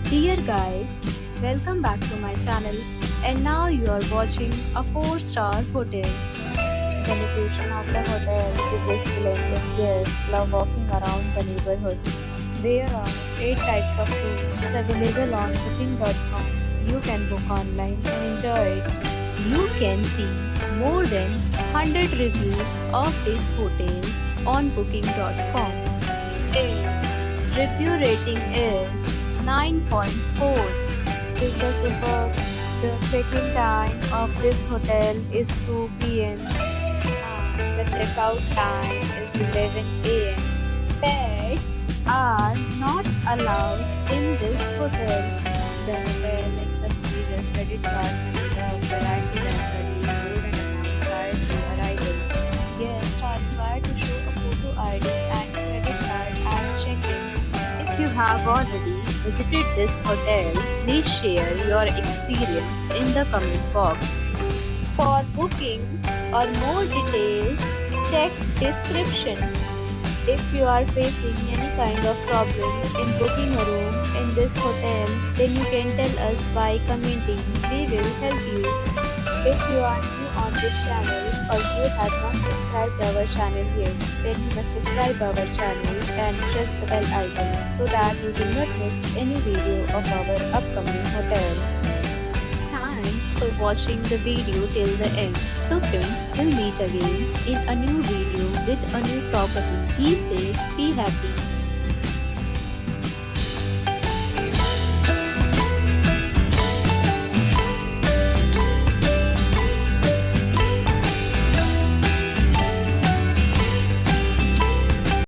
Dear guys, welcome back to my channel and now you are watching a 4-star hotel. The location of the hotel is excellent and guests love walking around the neighborhood. There are 8 types of rooms available on booking.com. You can book online and enjoy it. You can see more than 100 reviews of this hotel on booking.com. Its review rating is 9.4. This is superb. The check-in time of this hotel is 2 p.m. and the checkout time is 11 a.m. Pets are not allowed in this hotel. The hotel accepts major credit cards and reserves the right to temporarily hold an amount prior to arrival. Guests are required to show a photo ID and credit card at check-in. If you have already visited this hotel, please share your experience in the comment box. For booking or more details, check description. If you are facing any kind of problem in booking a room in this hotel, then you can tell us by commenting. We will help you. If you are new on this channel or you have not subscribed our channel yet, then you must subscribe our channel and press the bell icon so that you do not miss any video of our upcoming hotel. Thanks for watching the video till the end. So friends, we'll meet again in a new video with a new property. Be safe, be happy.